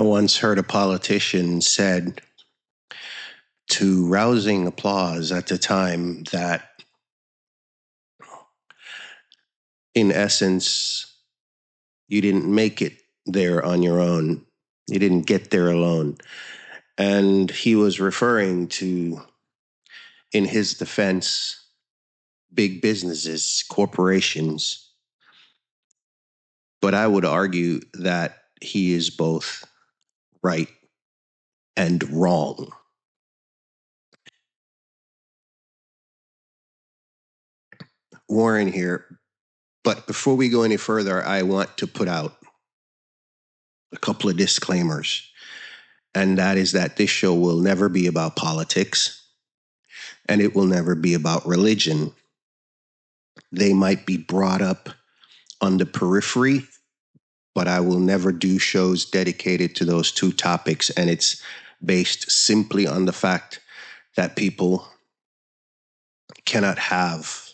I once heard a politician said to rousing applause at the time that, in essence, you didn't make it there on your own. You didn't get there alone. And he was referring to, in his defense, big businesses, corporations. But I would argue that he is both right and wrong. Warren here. But before we go any further, I want to put out a couple of disclaimers. And that is that this show will never be about politics and it will never be about religion. They might be brought up on the periphery, but I will never do shows dedicated to those two topics. And it's based simply on the fact that people cannot have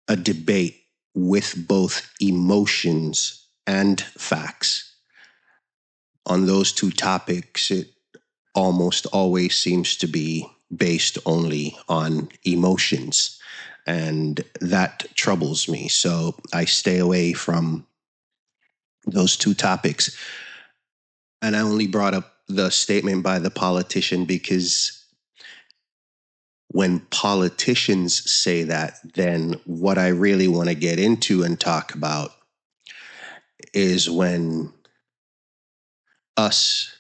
a debate with both emotions and facts. On those two topics, it almost always seems to be based only on emotions. And that troubles me. So I stay away from those two topics. And I only brought up the statement by the politician because when politicians say that, then what I really want to get into and talk about is when us,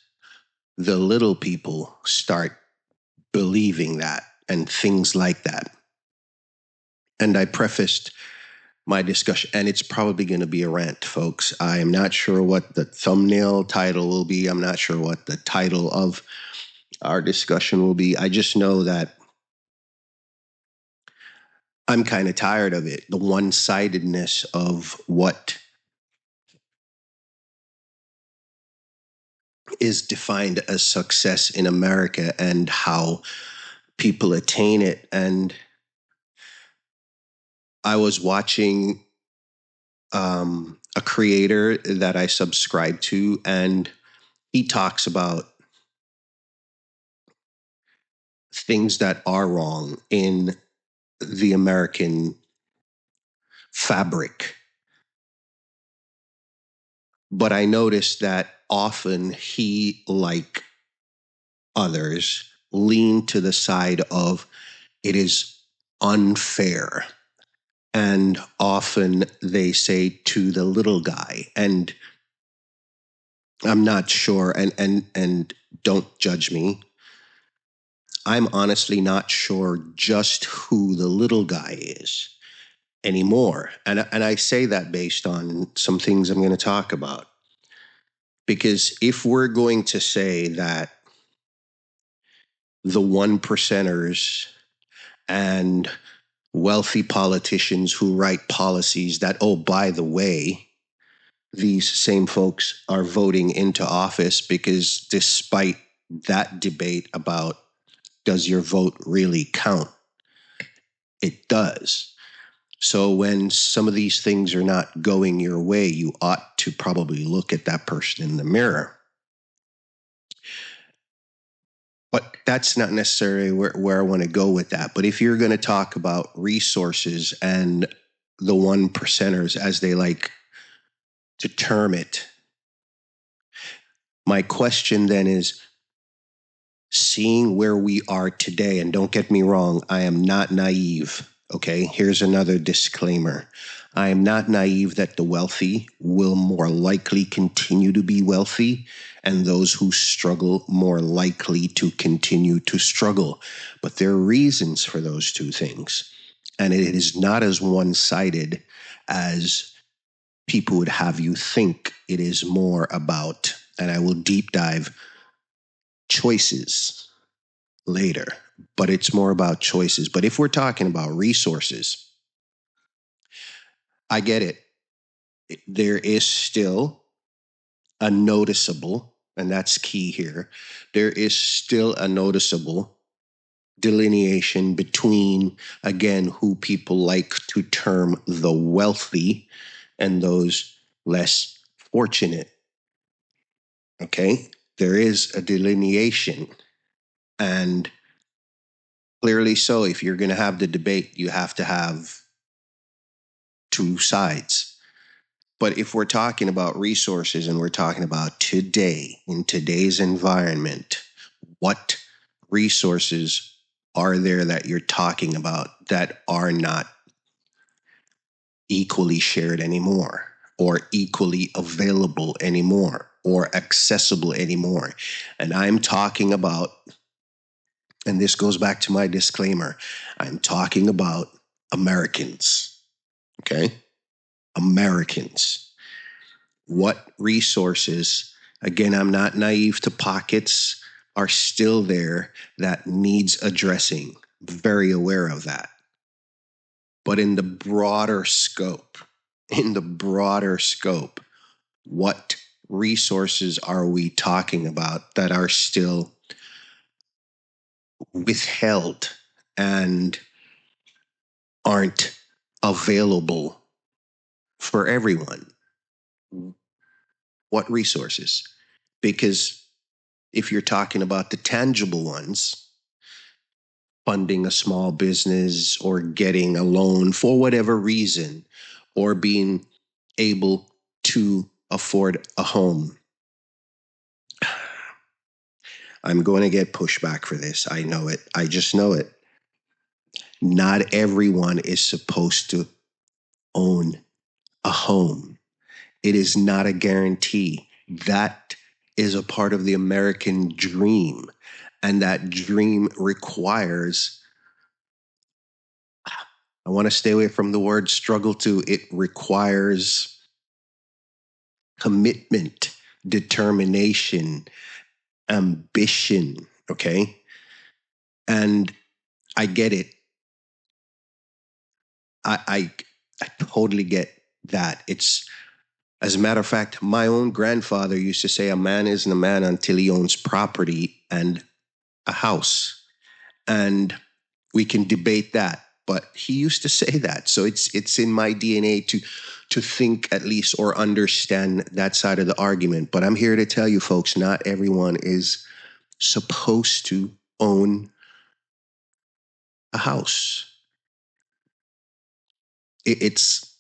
the little people, start believing that and things like that. And I prefaced my discussion, and it's probably going to be a rant, folks. I am not sure what the thumbnail title will be. I'm not sure what the title of our discussion will be. I just know that I'm kind of tired of it, the one-sidedness of what is defined as success in America and how people attain it. And I was watching a creator that I subscribe to, and he talks about things that are wrong in the American fabric. But I noticed that often he, like others, lean to the side of it is unfair. And often they say to the little guy, and I'm not sure, and don't judge me. I'm honestly not sure just who the little guy is anymore. And I say that based on some things I'm going to talk about. Because if we're going to say that the one percenters and wealthy politicians who write policies that, oh, by the way, these same folks are voting into office because despite that debate about does your vote really count, it does. So when some of these things are not going your way, you ought to probably look at that person in the mirror. But that's not necessarily where I want to go with that. But if you're going to talk about resources and the one percenters, as they like to term it, my question then is, seeing where we are today, and don't get me wrong, I am not naive. Okay, here's another disclaimer. I am not naive that the wealthy will more likely continue to be wealthy and those who struggle more likely to continue to struggle. But there are reasons for those two things. And it is not as one-sided as people would have you think. It is more about, and I will deep dive, choices later, but it's more about choices. But if we're talking about resources, I get it. There is still a noticeable, and that's key here, there is still a noticeable delineation between, again, who people like to term the wealthy and those less fortunate. Okay? There is a delineation. And clearly so, if you're going to have the debate, you have to have two sides. But if we're talking about resources and we're talking about today, in today's environment, what resources are there that you're talking about that are not equally shared anymore, or equally available anymore, or accessible anymore? And I'm talking about, and this goes back to my disclaimer, I'm talking about Americans, okay? Americans. What resources, again, I'm not naive to pockets, are still there that needs addressing. Very aware of that. But in the broader scope, what resources are we talking about that are still withheld and aren't available for everyone? What resources? Because if you're talking about the tangible ones, funding a small business or getting a loan for whatever reason, or being able to afford a home. I'm going to get pushback for this. I know it. I just know it. Not everyone is supposed to own a home. It is not a guarantee. That is a part of the American dream. And that dream requires, I want to stay away from the word struggle too. It requires commitment, determination, ambition. Okay. And I get it. I totally get that. It's, as a matter of fact, my own grandfather used to say a man isn't a man until he owns property and a house. And we can debate that, but he used to say that. So it's in my DNA to think at least or understand that side of the argument. But I'm here to tell you folks, not everyone is supposed to own a house. It's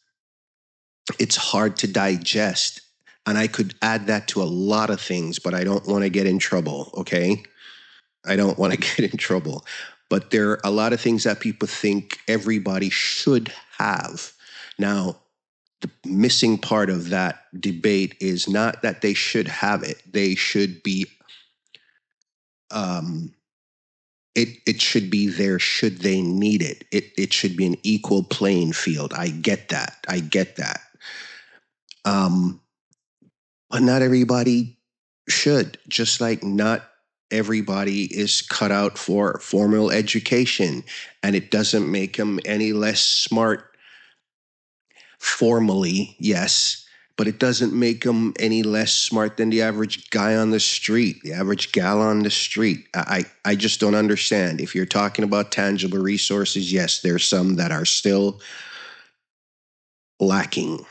hard to digest. And I could add that to a lot of things, but I don't want to get in trouble, okay? I don't want to get in trouble. But there are a lot of things that people think everybody should have. Now, the missing part of that debate is not that they should have it. They should be, um, it should be there should they need it. It should be an equal playing field. I get that. I get that. Um, but not everybody should, just like not everybody is cut out for formal education, and it doesn't make them any less smart formally, yes, but it doesn't make them any less smart than the average guy on the street, the average gal on the street. I just don't understand. If you're talking about tangible resources, yes, there's some that are still lacking.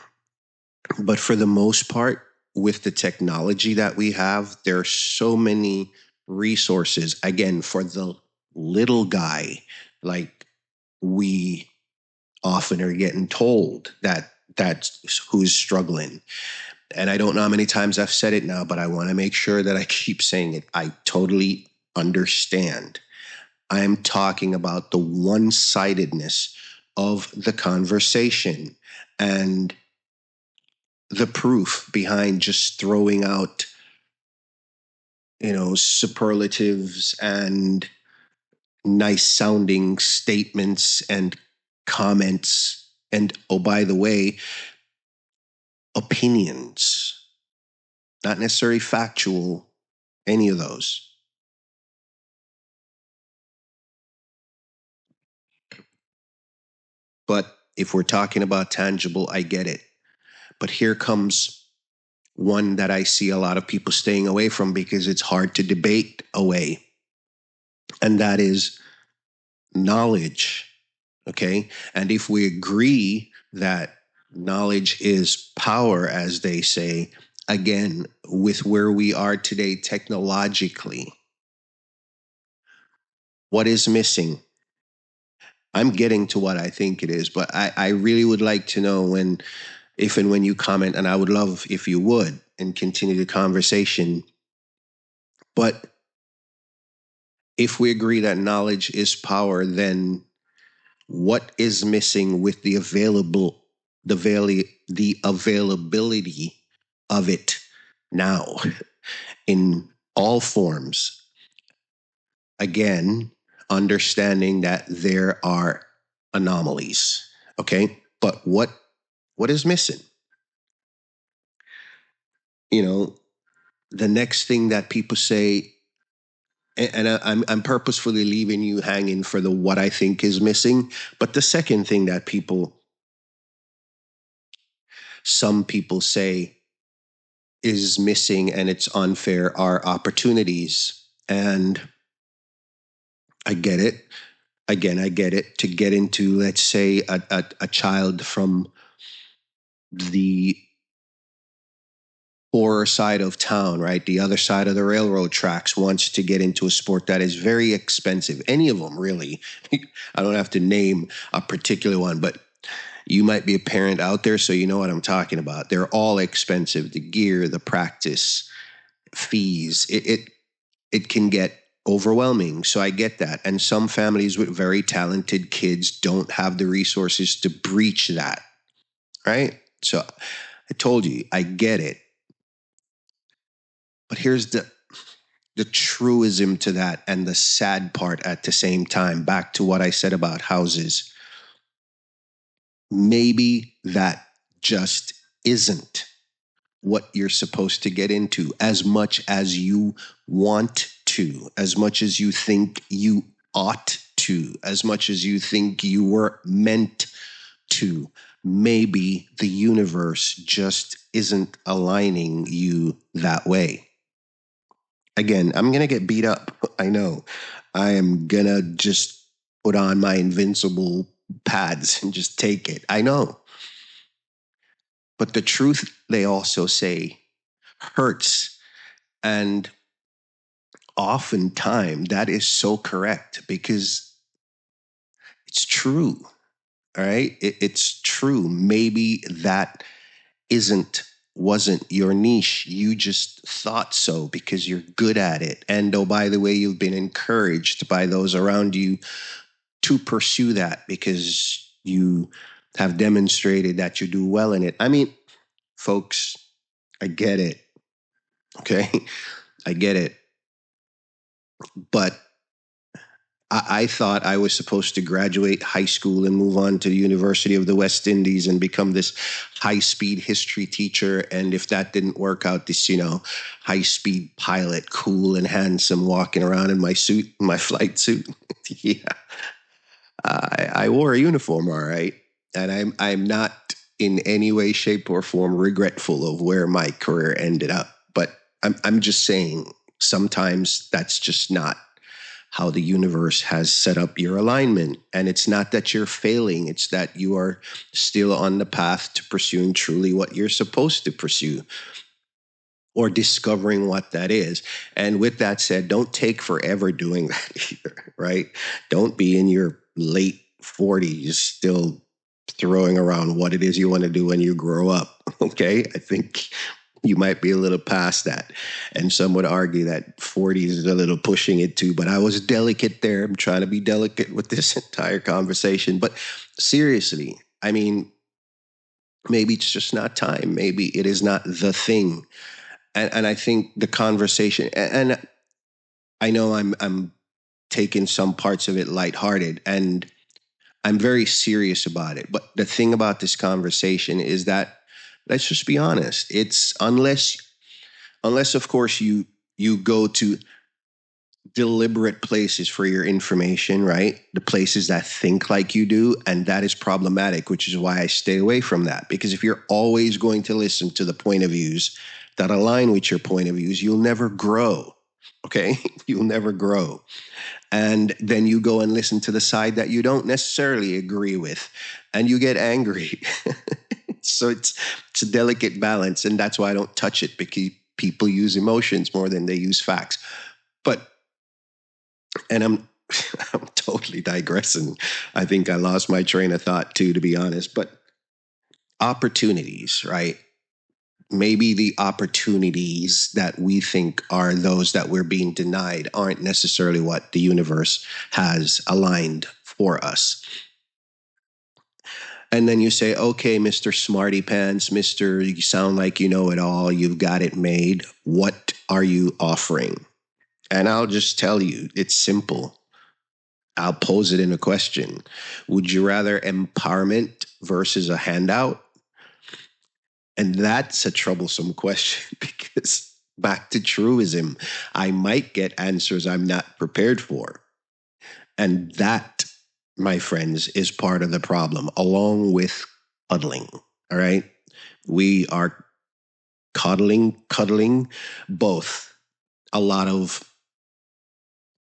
But for the most part, with the technology that we have, there are so many resources, again, for the little guy. Like, we often are getting told that that's who's struggling. And I don't know how many times I've said it now, but I want to make sure that I keep saying it. I totally understand. I am talking about the one-sidedness of the conversation and the proof behind just throwing out, superlatives and nice sounding statements and comments, and, oh, by the way, opinions, not necessarily factual, any of those. But if we're talking about tangible, I get it. But here comes one that I see a lot of people staying away from because it's hard to debate away. And that is knowledge. Okay. And if we agree that knowledge is power, as they say, again, with where we are today technologically, what is missing? I'm getting to what I think it is, but I really would like to know when, if and when you comment, and I would love if you would and continue the conversation. But if we agree that knowledge is power, then what is missing with the availability of it now in all forms? Again, understanding that there are anomalies. Okay, but what is missing? You know, the next thing that people say, I'm purposefully leaving you hanging for the what I think is missing. But the second thing that some people say is missing and it's unfair are opportunities. And I get it. Again, I get it. To get into, let's say, a child from the poorer side of town, right? The other side of the railroad tracks, wants to get into a sport that is very expensive. Any of them, really. I don't have to name a particular one, but you might be a parent out there, so you know what I'm talking about. They're all expensive. The gear, the practice, fees. It can get overwhelming. So I get that. And some families with very talented kids don't have the resources to breach that, right? So I told you, I get it. But here's the truism to that and the sad part at the same time. Back to what I said about houses. Maybe that just isn't what you're supposed to get into as much as you want to, as much as you think you ought to, as much as you think you were meant to. Maybe the universe just isn't aligning you that way. Again, I'm going to get beat up. I know. I am going to just put on my invincible pads and just take it. I know. But the truth, they also say, hurts. And oftentimes that is so correct because it's true. All right. It's true. Maybe that wasn't your niche. You just thought so because you're good at it. And oh, by the way, you've been encouraged by those around you to pursue that because you have demonstrated that you do well in it. I mean, folks, I get it. Okay. I get it. But I thought I was supposed to graduate high school and move on to the University of the West Indies and become this high-speed history teacher. And if that didn't work out, this, high-speed pilot, cool and handsome, walking around in my suit, my flight suit. Yeah, I wore a uniform, all right. And I'm not in any way, shape, or form regretful of where my career ended up. But I'm just saying, sometimes that's just not how the universe has set up your alignment. And it's not that you're failing, it's that you are still on the path to pursuing truly what you're supposed to pursue or discovering what that is. And with that said, don't take forever doing that either, right? Don't be in your late 40s still throwing around what it is you want to do when you grow up, okay? I think you might be a little past that. And some would argue that 40s is a little pushing it too, but I was delicate there. I'm trying to be delicate with this entire conversation. But seriously, I mean, maybe it's just not time. Maybe it is not the thing. And I think the conversation, and I know I'm taking some parts of it lighthearted, and I'm very serious about it. But the thing about this conversation is that, let's just be honest, it's unless of course you go to deliberate places for your information, right? The places that think like you do, and that is problematic, which is why I stay away from that. Because if you're always going to listen to the point of views that align with your point of views, you'll never grow. Okay? You'll never grow. And then you go and listen to the side that you don't necessarily agree with, and you get angry. So it's a delicate balance, and that's why I don't touch it, because people use emotions more than they use facts. But and I'm totally digressing. I think I lost my train of thought too, to be honest. But opportunities, right? Maybe the opportunities that we think are those that we're being denied aren't necessarily what the universe has aligned for us. And then you say, okay, Mr. Smarty Pants, Mr. You sound like you know it all, you've got it made. What are you offering? And I'll just tell you, it's simple. I'll pose it in a question. Would you rather empowerment versus a handout? And that's a troublesome question because back to truism, I might get answers I'm not prepared for. And that, my friends, is part of the problem, along with cuddling. All right. We are cuddling both a lot of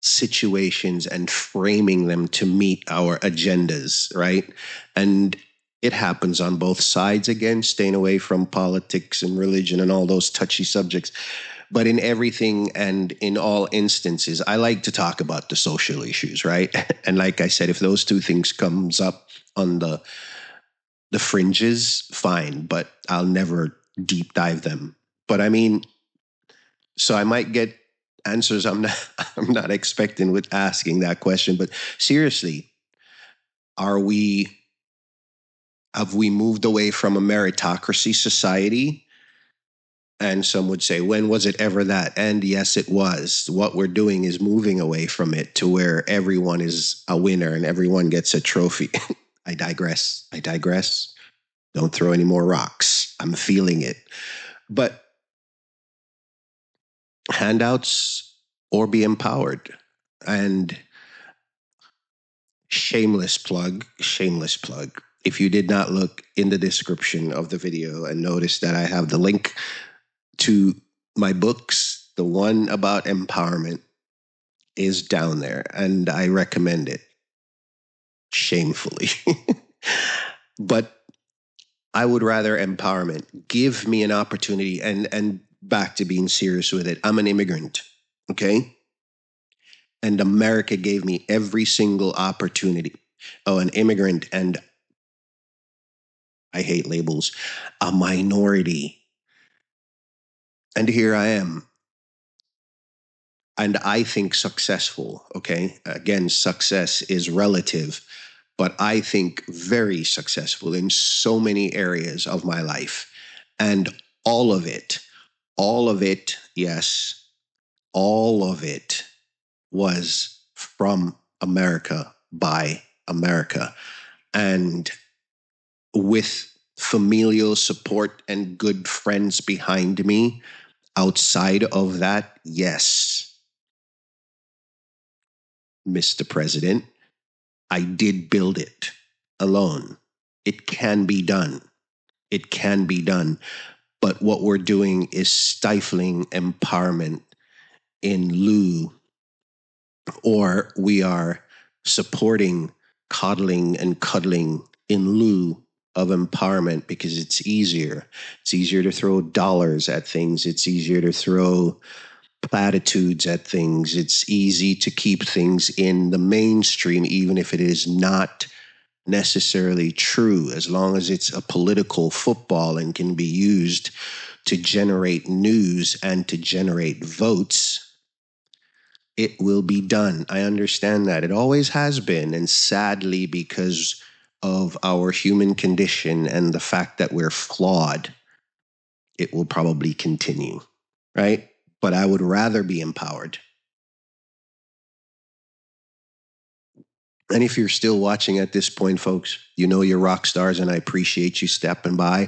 situations and framing them to meet our agendas, right? And it happens on both sides, again, staying away from politics and religion and all those touchy subjects. But in everything and in all instances, I like to talk about the social issues, right? And like I said, if those two things comes up on the fringes, fine, but I'll never deep dive them. But I mean, so I might get answers I'm not expecting with asking that question. But seriously, are we have we moved away from a meritocracy society? And some would say, when was it ever that? And yes, it was. What we're doing is moving away from it to where everyone is a winner and everyone gets a trophy. I digress. I digress. Don't throw any more rocks. I'm feeling it. But handouts or be empowered. And shameless plug. If you did not look in the description of the video and notice that I have the link to my books, the one about empowerment is down there, and I recommend it shamefully. But I would rather empowerment. Give me an opportunity, and back to being serious with it. I'm an immigrant, okay? And America gave me every single opportunity. Oh, an immigrant, and I hate labels, a minority. And here I am. And I think successful, okay? Again, success is relative, but I think very successful in so many areas of my life. And all of it, yes, all of it was from America by America. And with familial support and good friends behind me, outside of that, yes, Mr. President, I did build it alone. It can be done. It can be done. But what we're doing is stifling empowerment in lieu, or we are supporting coddling and cuddling in lieu of empowerment because it's easier. It's easier to throw dollars at things. It's easier to throw platitudes at things. It's easy to keep things in the mainstream, even if it is not necessarily true, as long as it's a political football and can be used to generate news and to generate votes. It will be done. I understand that. It always has been. And sadly, because of our human condition and the fact that we're flawed, it will probably continue, right? But I would rather be empowered. And if you're still watching at this point, folks, you know you're rock stars, and I appreciate you stopping by,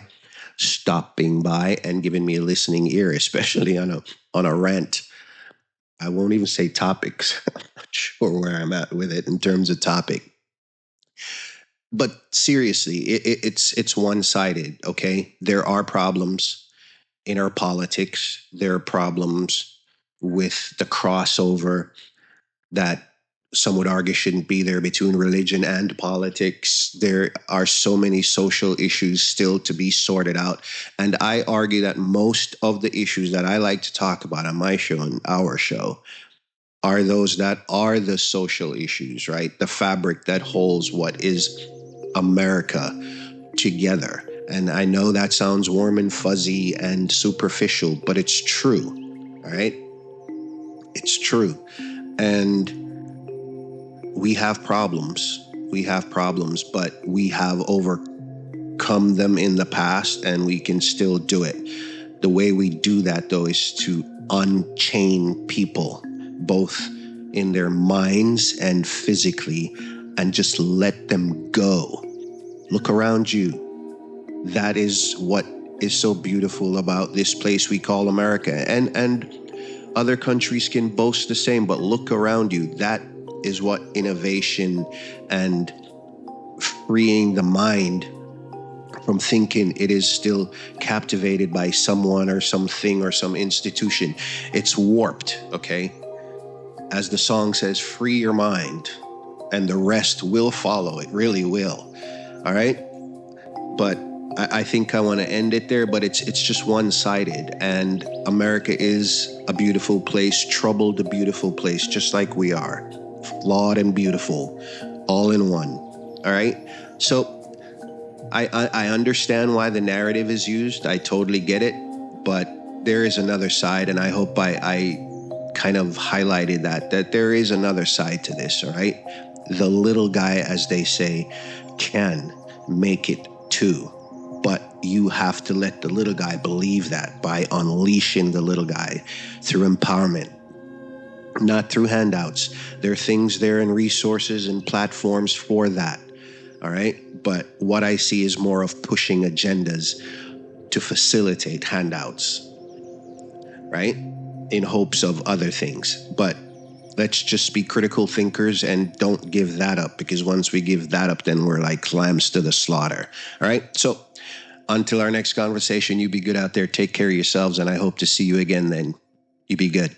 and giving me a listening ear, especially on a rant. I won't even say topics. I'm not sure where I'm at with it in terms of topic. But seriously, it's one sided. Okay, there are problems in our politics. There are problems with the crossover that some would argue shouldn't be there, between religion and politics. There are so many social issues still to be sorted out. And I argue that most of the issues that I like to talk about on my show and our show are those that are the social issues, right? The fabric that holds what is America together. And I know that sounds warm and fuzzy and superficial, but it's true, all right? It's true. And we have problems. We have problems, but we have overcome them in the past, and we can still do it. The way we do that, though, is to unchain people, both in their minds and physically, and just let them go. Look around you. That is what is so beautiful about this place we call America. And other countries can boast the same, but look around you. That is what innovation and freeing the mind from thinking it is still captivated by someone or something or some institution. It's warped, okay? As the song says, free your mind and the rest will follow. It really will. All right? But I think I want to end it there, but it's just one-sided. And America is a beautiful place, troubled, a beautiful place, just like we are. Flawed and beautiful, all in one. All right? So I understand why the narrative is used. I totally get it. But there is another side, and I hope I kind of highlighted that there is another side to this, all right? The little guy, as they say, can make it too. But you have to let the little guy believe that by unleashing the little guy through empowerment, not through handouts. There are things there and resources and platforms for that, all right? But what I see is more of pushing agendas to facilitate handouts, right? In hopes of other things. But let's just be critical thinkers and don't give that up, because once we give that up, then we're like lambs to the slaughter. All right? So until our next conversation, you be good out there. Take care of yourselves, and I hope to see you again then. You be good.